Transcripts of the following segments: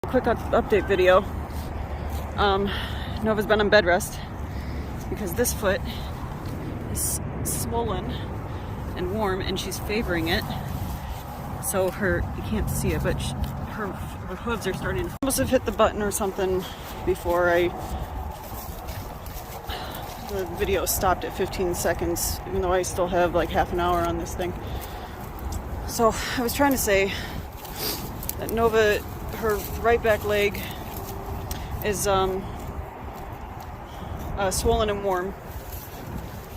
Quick update video. Nova's been on bed rest because this foot is swollen and warm and she's favoring it. So you can't see it, but her hooves are starting to... I must have hit the button or something before the video stopped at 15 seconds, even though I still have like half an hour on this thing. So I was trying to say that Nova, her right back leg is swollen and warm.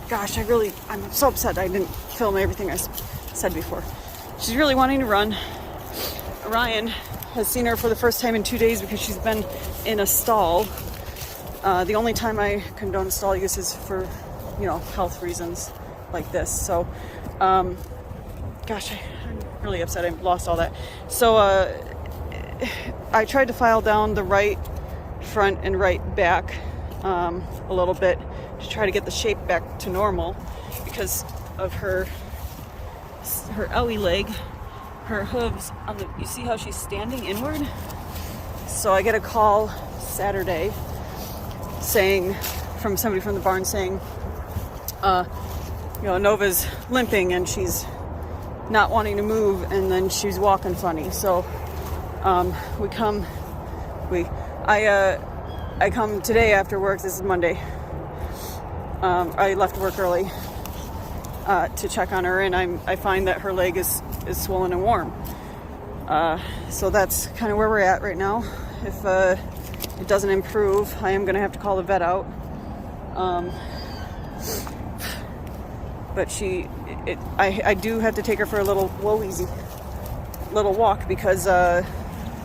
Gosh, I'm so upset I didn't film everything I said before. She's really wanting to run. Orion has seen her for the first time in 2 days because she's been in a stall. The only time I condone stall use is for, health reasons like this. So, gosh, I'm really upset I lost all that. So, I tried to file down the right front and right back a little bit to try to get the shape back to normal because of her owie leg, her hooves you see how she's standing inward? So I get a call Saturday from somebody from the barn saying, Nova's limping and she's not wanting to move and then she's walking funny. So I come today after work. This is Monday. I left work early to check on her, and I find that her leg is swollen and warm. So that's kind of where we're at right now. If it doesn't improve, I am going to have to call the vet out. But I do have to take her for a little walk because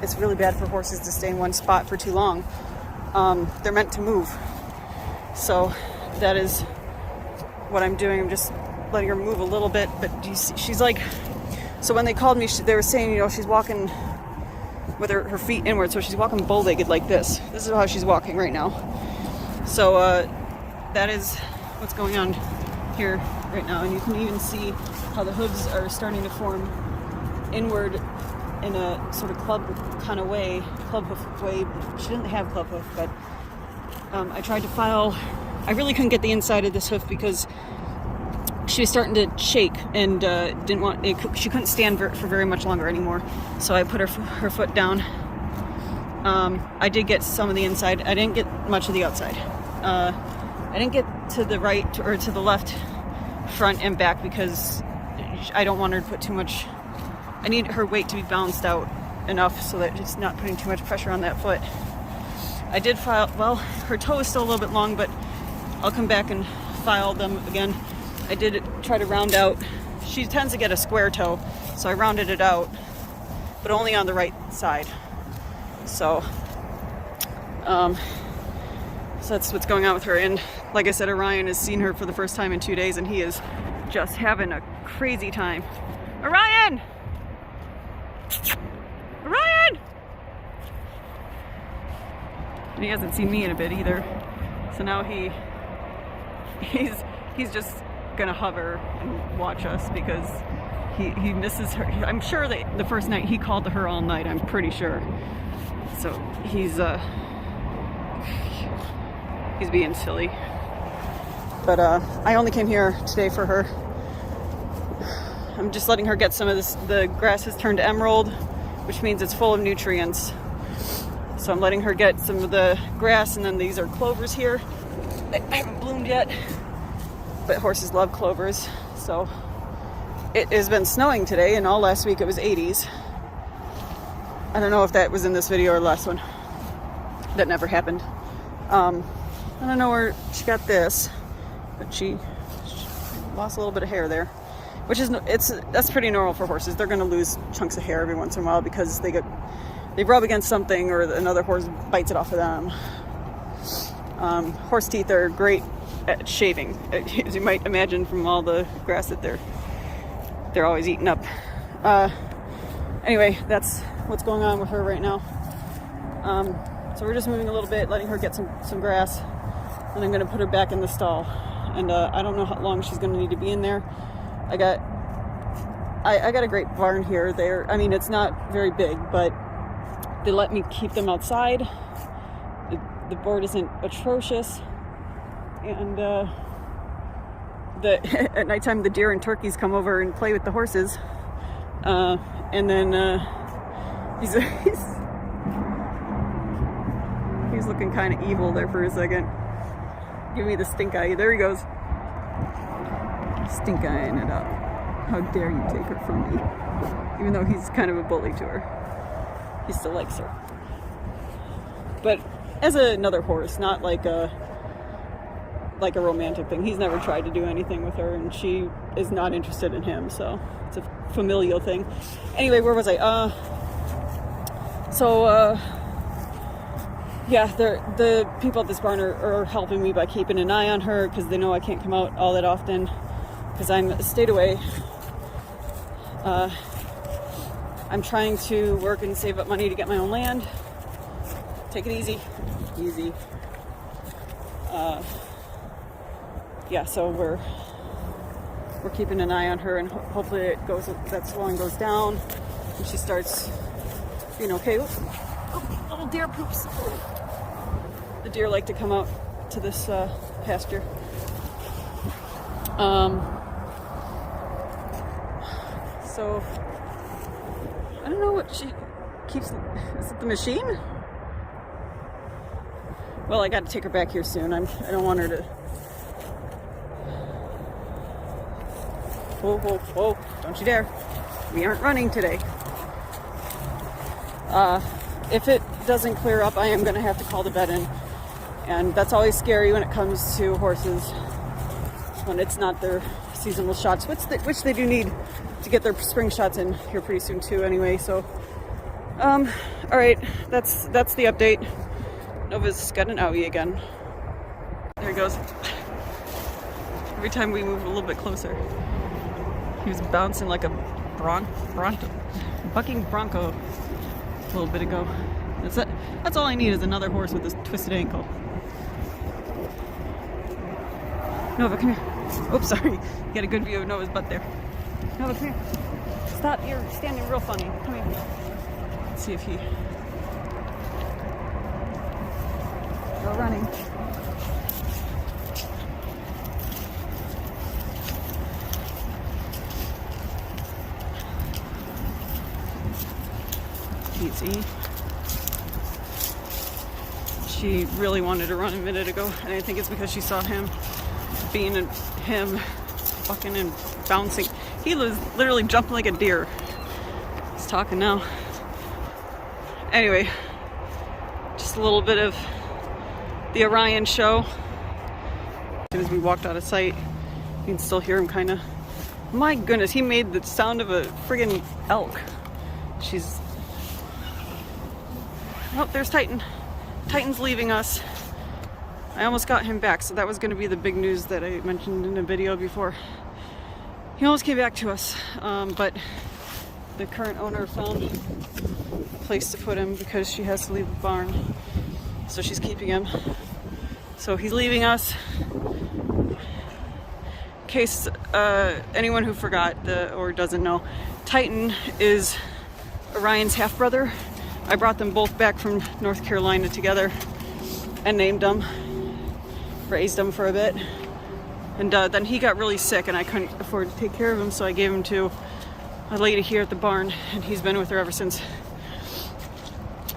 it's really bad for horses to stay in one spot for too long. They're meant to move. So that is what I'm doing. I'm just letting her move a little bit, but she's like, so when they called me, they were saying, she's walking with her feet inward, so she's walking bow-legged like this. This is how she's walking right now. So that is what's going on here right now, and you can even see how the hooves are starting to form inward in a sort of club hoof way. She didn't have club hoof, but I tried to file. I really couldn't get the inside of this hoof because she was starting to shake and she couldn't stand for very much longer anymore. So I put her foot down. I did get some of the inside. I didn't get much of the outside. I didn't get to the right or to the left front and back because I don't want her to put too much. I need her weight to be balanced out enough so that it's not putting too much pressure on that foot. I did file, her toe is still a little bit long, but I'll come back and file them again. I did try to round out. She tends to get a square toe, so I rounded it out, but only on the right side. So that's what's going on with her. And like I said, Orion has seen her for the first time in 2 days, and he is just having a crazy time. Orion! Orion! And he hasn't seen me in a bit either. So now he's just gonna hover and watch us because he misses her. I'm sure that the first night he called to her all night, I'm pretty sure. So he's being silly. But I only came here today for her. I'm just letting her get some of this. The grass has turned emerald, which means it's full of nutrients. So I'm letting her get some of the grass, and then these are clovers here. They haven't bloomed yet, but horses love clovers. So it has been snowing today, and all last week it was 80s. I don't know if that was in this video or the last one. That never happened. I don't know where she got this, but she lost a little bit of hair there, which is that's pretty normal for horses. They're going to lose chunks of hair every once in a while because they rub against something or another horse bites it off of them. Horse teeth are great at shaving, as you might imagine from all the grass that they're always eating up. Anyway, that's what's going on with her right now. So we're just moving a little bit, letting her get some grass, and I'm going to put her back in the stall. And I don't know how long she's going to need to be in there. I got a great barn here. It's not very big, but They let me keep them outside. The board isn't atrocious. And at nighttime, the deer and turkeys come over and play with the horses. And then he's looking kind of evil there for a second. Give me the stink eye. There he goes. Stink eyeing it up. How dare you take her from me? Even though he's kind of a bully to her. He still likes her. But as another horse, not like a romantic thing. He's never tried to do anything with her, and she is not interested in him, so it's a familial thing. Anyway, where was I? Yeah, the people at this barn are helping me by keeping an eye on her, because they know I can't come out all that often because I'm stayed away. I'm trying to work and save up money to get my own land. Take it easy. Yeah, so we're keeping an eye on her, and hopefully that swelling goes down and she starts being okay. Oh, little deer poops. The deer like to come out to this pasture. So I don't know what she keeps. Is it the machine? Well, I got to take her back here soon. I don't want her to. Whoa! Don't you dare! We aren't running today. If it doesn't clear up, I am going to have to call the vet in, and that's always scary when it comes to horses. When it's not their seasonal shots, which they do need to get their spring shots in here pretty soon too. Anyway, so all right, that's the update. Nova's got an owie again. There he goes. Every time we move a little bit closer, he was bouncing like a bucking bronco a little bit ago. That's all I need is another horse with this twisted ankle. Nova, come here. Oops, sorry. You got a good view of Nova's butt there. Nova, come here. Stop. You're standing real funny. Come here. Let's see if he... Go running. Easy. She really wanted to run a minute ago, and I think it's because she saw him fucking and bouncing. He was literally jumping like a deer. He's talking now. Anyway, just a little bit of the Orion show. As soon as we walked out of sight, you can still hear him kind of. My goodness, he made the sound of a friggin' elk. Oh, there's Titan. Titan's leaving us. I almost got him back, so that was going to be the big news that I mentioned in a video before. He almost came back to us, but the current owner found a place to put him because she has to leave the barn, so she's keeping him. So he's leaving us. In case anyone who forgot or doesn't know, Titan is Orion's half-brother. I brought them both back from North Carolina together and named them, raised them for a bit. And then he got really sick and I couldn't afford to take care of him, so I gave him to a lady here at the barn, and he's been with her ever since.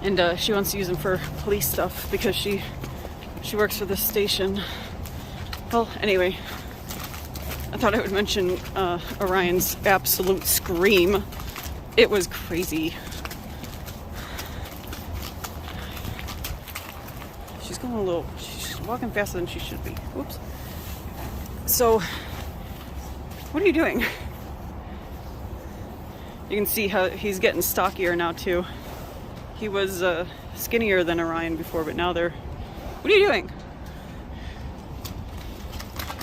And she wants to use him for police stuff because she works for the station. Well, anyway, I thought I would mention Orion's absolute scream. It was crazy. She's walking faster than she should be. Whoops. So, what are you doing? You can see how he's getting stockier now too. He was skinnier than Orion before, but now they're... What are you doing?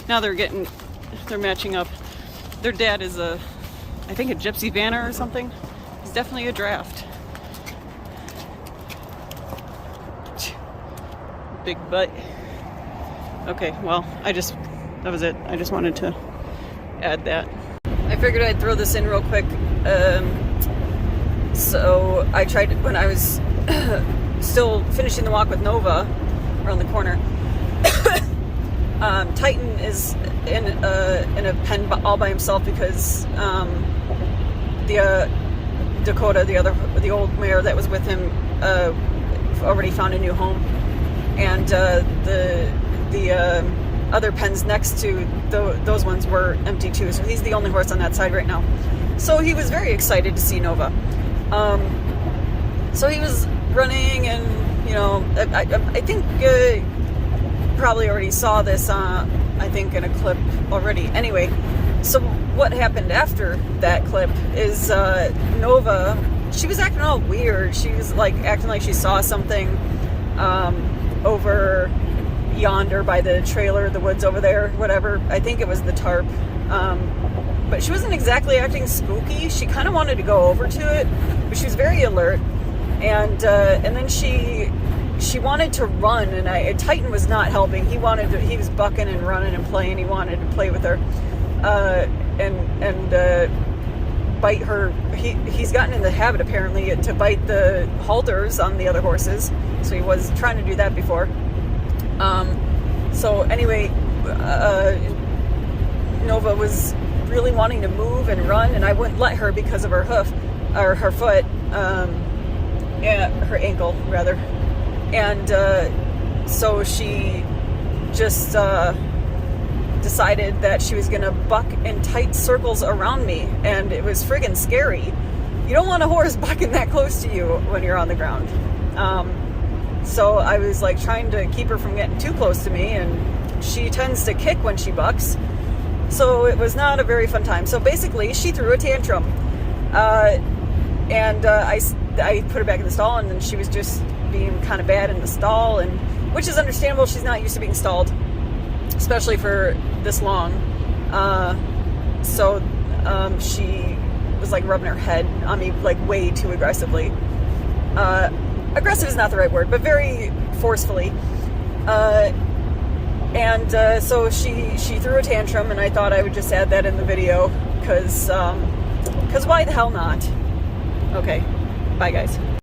Now they're matching up. Their dad is I think a Gypsy Vanner or something. He's definitely a draft. Big butt. Okay, well, that was it. I just wanted to add that. I figured I'd throw this in real quick. So I tried, when I was still finishing the walk with Nova around the corner. Titan is in a pen all by himself because Dakota, the old mare that was with him, already found a new home, and the other pens next to those ones were empty too. So he's the only horse on that side right now. So he was very excited to see Nova. So he was running, and I think probably already saw this. I think in a clip already. Anyway, so what happened after that clip is Nova. She was acting all weird. She was like acting like she saw something over yonder by the trailer, the woods over there, whatever. I think it was the tarp. But she wasn't exactly acting spooky. She kind of wanted to go over to it, but she was very alert. And then she wanted to run, and Titan was not helping. He was bucking and running and playing. He wanted to play with her, and bite her. He's gotten in the habit apparently to bite the halters on the other horses. So he was trying to do that before. So anyway, Nova was really wanting to move and run, and I wouldn't let her because of her hoof, or her foot, her ankle rather. And so she just decided that she was gonna buck in tight circles around me, and it was friggin' scary. You don't want a horse bucking that close to you when you're on the ground. So I was like trying to keep her from getting too close to me, and she tends to kick when she bucks. So it was not a very fun time. So basically, she threw a tantrum, and I put her back in the stall, and then she was just being kind of bad in the stall, and which is understandable. She's not used to being stalled, especially for this long. So she was like rubbing her head on me like way too aggressively. Aggressive is not the right word, but very forcefully. And so she threw a tantrum, and I thought I would just add that in the video because why the hell not? Okay, bye guys.